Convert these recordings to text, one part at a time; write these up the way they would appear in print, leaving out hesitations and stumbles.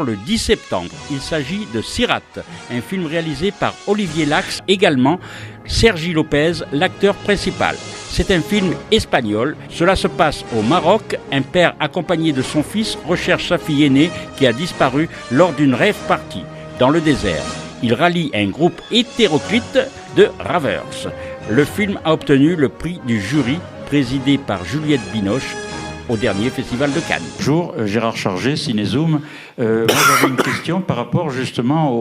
Le 10 septembre, il s'agit de Sirat, un film réalisé par Olivier Lax, également Sergi Lopez, l'acteur principal. C'est un film espagnol. Cela se passe au Maroc. Un père accompagné de son fils recherche sa fille aînée qui a disparu lors d'une rave party dans le désert. Il rallie un groupe hétéroclite de raveurs. Le film a obtenu le prix du jury présidé par Juliette Binoche au dernier festival de Cannes. Bonjour, Gérard Chargé, Cinézoom. Moi j'avais une question par rapport justement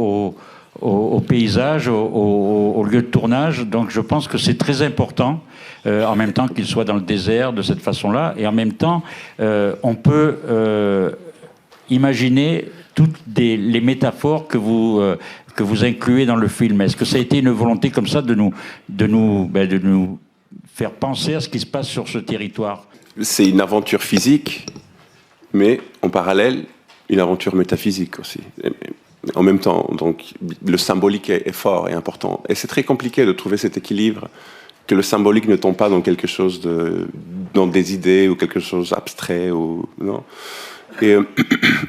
au paysage, au lieu de tournage. Donc je pense que c'est très important, en même temps qu'il soit dans le désert de cette façon-là, et en même temps on peut imaginer toutes les métaphores que vous incluez dans le film. Est-ce que ça a été une volonté comme ça de nous faire penser à ce qui se passe sur ce territoire? C'est une aventure physique, mais en parallèle, une aventure métaphysique aussi. En même temps, donc, le symbolique est fort et important. Et c'est très compliqué de trouver cet équilibre, que le symbolique ne tombe pas dans quelque chose dans des idées ou quelque chose d'abstrait. Non. Et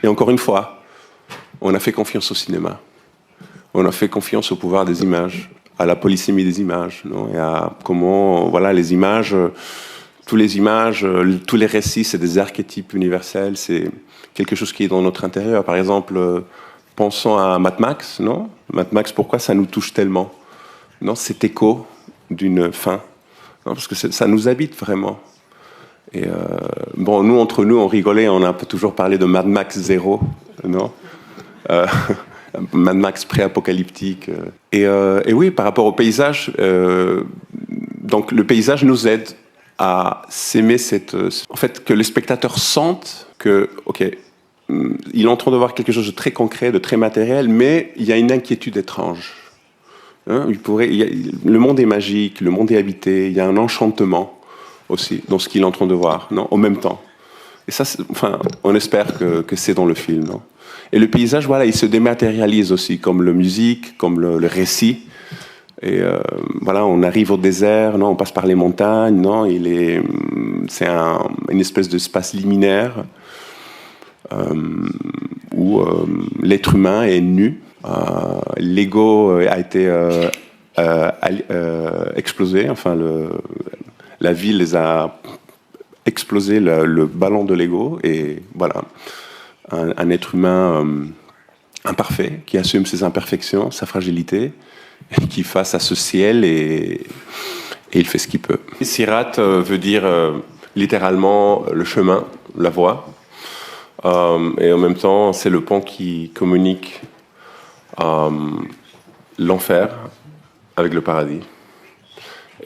encore une fois, on a fait confiance au cinéma. On a fait confiance au pouvoir des images, à la polysémie des images, non, et à comment, voilà, les images... Tous les images, tous les récits, c'est des archétypes universels, c'est quelque chose qui est dans notre intérieur. Par exemple, pensons à Mad Max, non ? Mad Max, pourquoi ça nous touche tellement ? Non, cet écho d'une fin. Non, parce que ça nous habite vraiment. Et bon, nous, entre nous, on rigolait, on a toujours parlé de Mad Max 0, non ? Mad Max pré-apocalyptique. Et oui, par rapport au paysage, donc le paysage nous aide à s'aimer en fait, que le spectateur sente que, ok, il est en train de voir quelque chose de très concret, de très matériel, mais il y a une inquiétude étrange. Hein, le monde est magique, le monde est habité, il y a un enchantement aussi dans ce qu'il est en train de voir, non, en même temps. Et ça, enfin, on espère que c'est dans le film, non. Et le paysage, voilà, il se dématérialise aussi, comme la musique, comme le récit. Et voilà, on arrive au désert, non, on passe par les montagnes, non, c'est une espèce d'espace liminaire où l'être humain est nu. L'ego a été explosé, enfin la vie les a explosé le ballon de l'ego, et voilà, un être humain imparfait qui assume ses imperfections, sa fragilité, qui face à ce ciel, et il fait ce qu'il peut. Sirat veut dire littéralement le chemin, la voie, et en même temps c'est le pont qui communique l'enfer avec le paradis.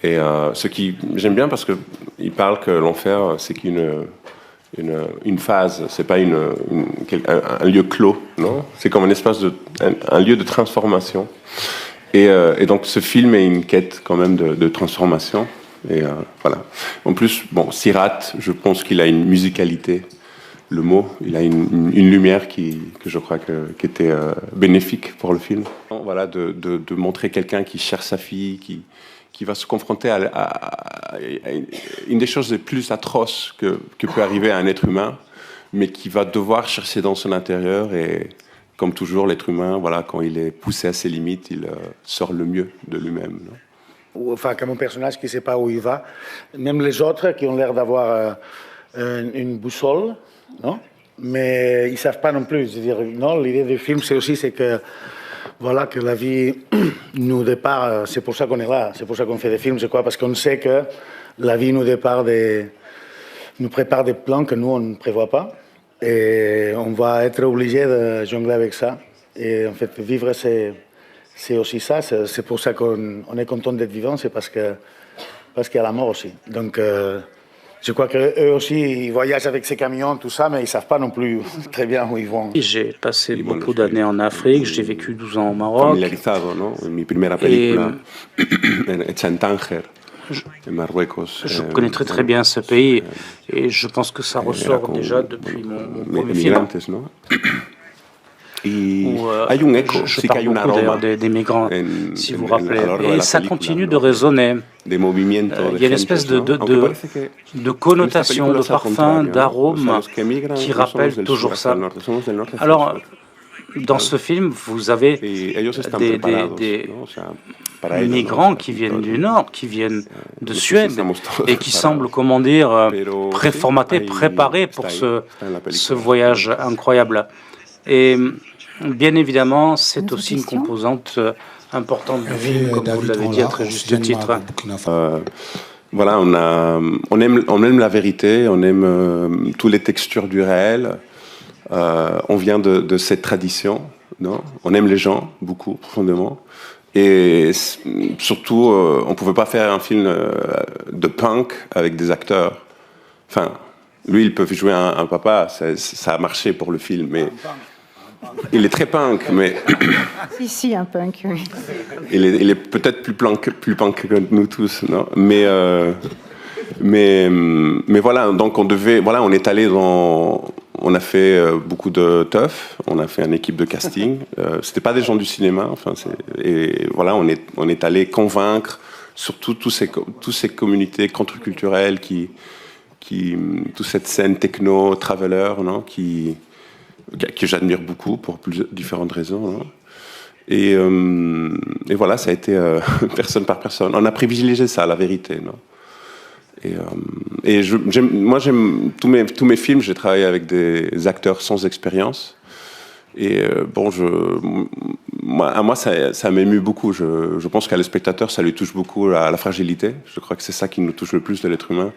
Et ce qui j'aime bien, parce qu'il parle que l'enfer c'est qu'une phase, c'est pas un lieu clos, non, c'est comme un lieu de transformation. Et donc ce film est une quête quand même de transformation. Et voilà. En plus, bon, Sirat, je pense qu'il a une musicalité, le mot, il a une lumière que je crois qui était bénéfique pour le film. Voilà, de montrer quelqu'un qui cherche sa fille, qui va se confronter à une des choses les plus atroces que peut arriver à un être humain, mais qui va devoir chercher dans son intérieur. Et comme toujours, l'être humain, voilà, quand il est poussé à ses limites, il sort le mieux de lui-même. Non, enfin, comme un personnage qui ne sait pas où il va. Même les autres qui ont l'air d'avoir une boussole, non, mais ils ne savent pas non plus. Je veux dire, non, l'idée du film, c'est que, voilà, que la vie nous départ. C'est pour ça qu'on est là, c'est pour ça qu'on fait des films, c'est quoi ? Parce qu'on sait que la vie nous prépare des plans que nous, on ne prévoit pas. Et on va être obligé de jongler avec ça. Et en fait, vivre, c'est aussi ça. C'est pour ça qu'on est content d'être vivant, c'est parce qu'il y a la mort aussi. Donc, je crois qu'eux aussi, ils voyagent avec ces camions, tout ça, mais ils ne savent pas non plus très bien où ils vont. J'ai passé beaucoup d'années en Afrique, j'ai vécu 12 ans au Maroc. Je connais très très bien ce pays, et je pense que ça ressort déjà depuis mon premier film. Je parle beaucoup d'ailleurs des migrants, si vous vous rappelez. Et ça continue de résonner. Il y a une espèce de connotation, de parfum, d'arôme qui rappelle toujours ça. Alors, dans ce film, vous avez des migrants qui viennent du Nord, qui viennent de Suède, et qui semblent, comment dire, préformatés, préparés pour ce voyage incroyable. Et bien évidemment, c'est aussi une composante importante du film, comme vous l'avez dit à très juste titre. Voilà, on aime la vérité, on aime toutes les textures du réel. On vient de cette tradition, non? On aime les gens beaucoup, profondément. Et surtout, on ne pouvait pas faire un film de punk avec des acteurs. Enfin, lui, il peut jouer un papa, ça a marché pour le film, mais il est très punk, mais... Si, un punk, oui. Il est peut-être plus punk que nous tous, non? Mais voilà, donc on est allé on a fait beaucoup de teuf, on a fait une équipe de casting. C'était pas des gens du cinéma, et voilà, on est allé convaincre surtout toutes ces communautés contre-culturelles toute cette scène techno, traveler, non, que j'admire beaucoup pour différentes raisons. Non. Et voilà, ça a été personne par personne. On a privilégié ça, la vérité, non. Et j'aime tous mes films, j'ai travaillé avec des acteurs sans expérience. Et moi, ça m'émue beaucoup. Je pense qu'à le spectateur, ça lui touche beaucoup à la fragilité. Je crois que c'est ça qui nous touche le plus de l'être humain.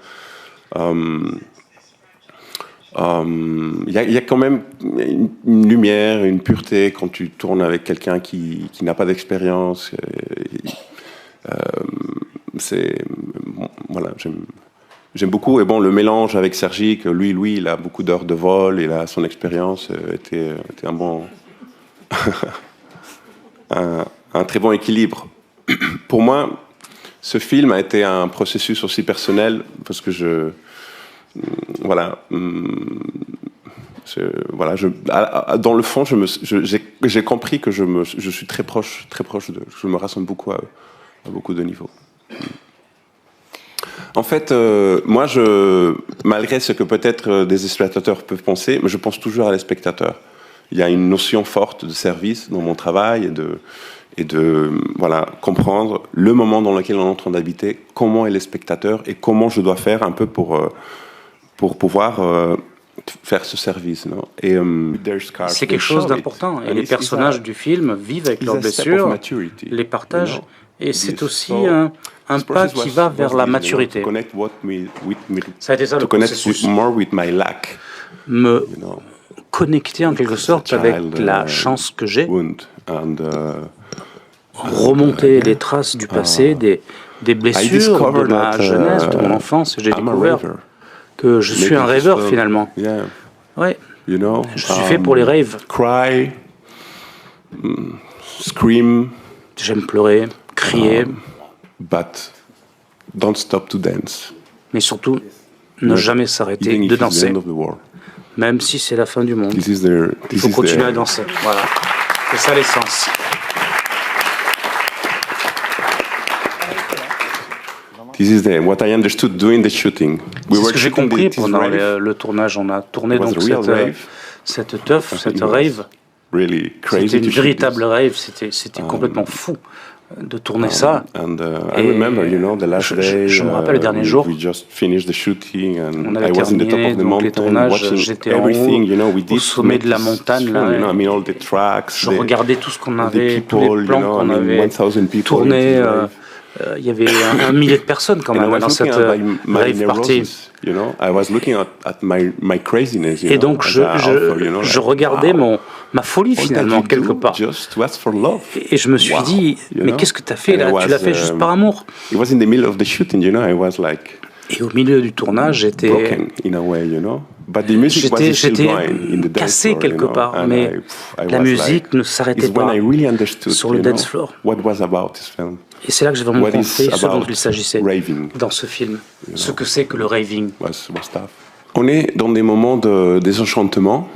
Il y a quand même une lumière, une pureté quand tu tournes avec quelqu'un qui n'a pas d'expérience. Voilà, j'aime beaucoup. Et bon, le mélange avec Sergi, que lui, il a beaucoup d'heures de vol, il a son expérience, était un bon, un très bon équilibre. Pour moi, ce film a été un processus aussi personnel parce que dans le fond, j'ai compris que je suis très proche je me rassemble beaucoup à beaucoup de niveaux. En fait, moi, malgré ce que peut-être des spectateurs peuvent penser, mais je pense toujours à les spectateurs. Il y a une notion forte de service dans mon travail et de comprendre le moment dans lequel on est en train d'habiter, comment est le spectateur et comment je dois faire un peu pour pouvoir faire ce service. Non? Et, c'est quelque chose d'important. Et les personnages du film vivent avec leurs blessures, les partagent. Et c'est aussi un pas qui va vers la maturité. Ça a été ça le processus. Me connecter en quelque sorte avec la chance que j'ai, remonter les traces du passé, des blessures de ma jeunesse, de mon enfance, et j'ai découvert que je suis un rêveur finalement. Oui, je suis fait pour les rêves. Cry, scream. J'aime pleurer, crier. But don't stop to dance. Mais surtout, ne jamais s'arrêter de danser. Même si c'est la fin du monde. Il faut continuer à danser. Voilà. C'est ça l'essence. This is what I understood during the shooting. C'est ce que j'ai compris pendant le tournage. On a tourné donc cette teuf, cette rave. C'était une véritable rave. C'était complètement fou de tourner ça. Et je me rappelle le dernier jour, on avait terminé donc les tournages, j'étais en haut, au sommet de la montagne, là, je regardais tout ce qu'on avait, tous les plans qu'on avait tournés. Il y avait 1 millier de personnes quand même dans cette rave party. Et donc je regardais ma folie finalement quelque part. Et je me suis dit, mais qu'est-ce que tu as fait là? Tu l'as fait juste par amour. Et au milieu du tournage, j'étais cassé quelque part, mais la musique ne s'arrêtait pas sur le dance floor. Et c'est là que j'ai vraiment compris ce dont il s'agissait dans ce film, ce que c'est que le raving. On est dans des moments de désenchantement.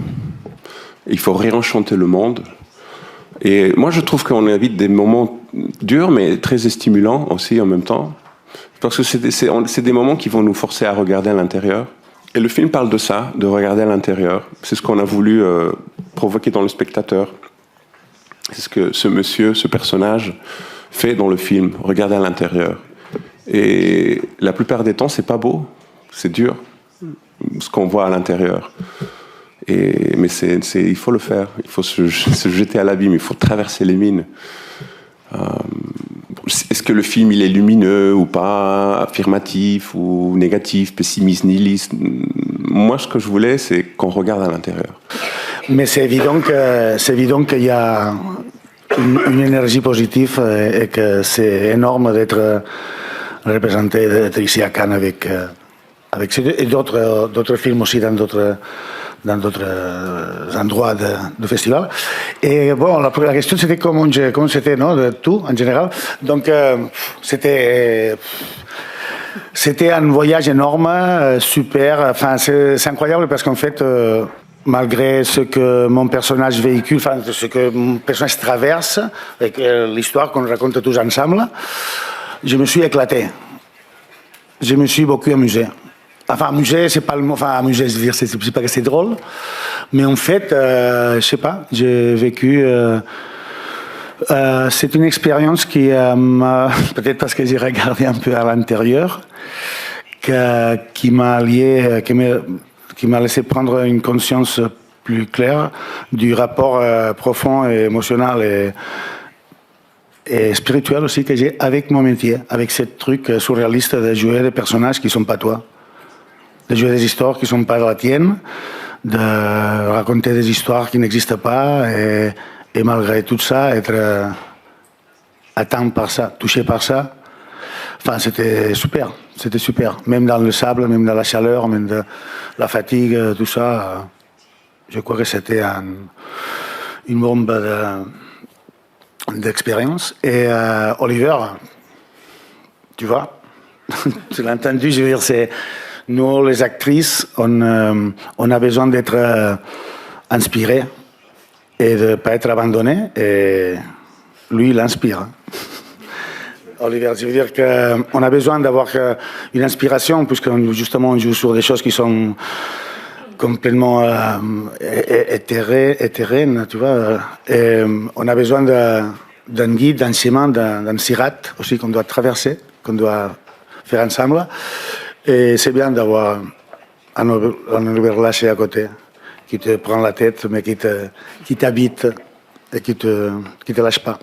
Il faut réenchanter le monde. Et moi, je trouve qu'on évite des moments durs, mais très stimulants aussi en même temps. Parce que c'est des moments qui vont nous forcer à regarder à l'intérieur. Et le film parle de ça, de regarder à l'intérieur. C'est ce qu'on a voulu provoquer dans le spectateur. C'est ce que ce monsieur, ce personnage, fait dans le film. Regardez à l'intérieur. Et la plupart des temps, c'est pas beau, c'est dur, ce qu'on voit à l'intérieur. Mais il faut le faire, il faut se jeter à l'abîme, il faut traverser les mines. Est-ce que le film il est lumineux ou pas, affirmatif ou négatif, pessimiste, nihiliste? Moi, ce que je voulais, c'est qu'on regarde à l'intérieur. Mais c'est évident qu'il y a une énergie positive et que c'est énorme d'être représenté, d'être ici à Cannes avec et d'autres films aussi dans d'autres endroits du festival. Et bon, la question c'était comment c'était, non, de tout en général. Donc c'était un voyage énorme, super. Enfin, c'est incroyable parce qu'en fait, malgré ce que mon personnage véhicule, enfin ce que mon personnage traverse, avec l'histoire qu'on raconte tous ensemble, je me suis éclaté. Je me suis beaucoup amusé. Enfin, amusé, c'est pas le mot. Enfin, amusé, je veux dire, c'est pas que c'est drôle. Mais en fait, je sais pas, j'ai vécu. C'est une expérience qui m'a, peut-être parce que j'ai regardé un peu à l'intérieur, qui m'a lié, qui m'a laissé prendre une conscience plus claire du rapport profond et émotionnel et spirituel aussi que j'ai avec mon métier, avec ce truc surréaliste de jouer des personnages qui sont pas toi. De jouer des histoires qui ne sont pas la tienne, de raconter des histoires qui n'existent pas et malgré tout ça, être atteint par ça, touché par ça. Enfin, c'était super, Même dans le sable, même dans la chaleur, même de la fatigue, tout ça, je crois que c'était une bombe d'expérience. Et Oliver, tu vois, tu l'as entendu, je veux dire, c'est... Nous, les actrices, on a besoin d'être inspirés et de ne pas être abandonnés. Et lui, il inspire. Oliver, je veux dire qu'on a besoin d'avoir une inspiration, puisque justement, on joue sur des choses qui sont complètement éthérènes, tu vois. Et on a besoin d'un guide, d'un chemin, d'un sirat aussi qu'on doit traverser, qu'on doit faire ensemble. Et c'est bien d'avoir un Oliver lâché à côté, qui te prend la tête, mais qui t'habite et qui te lâche pas.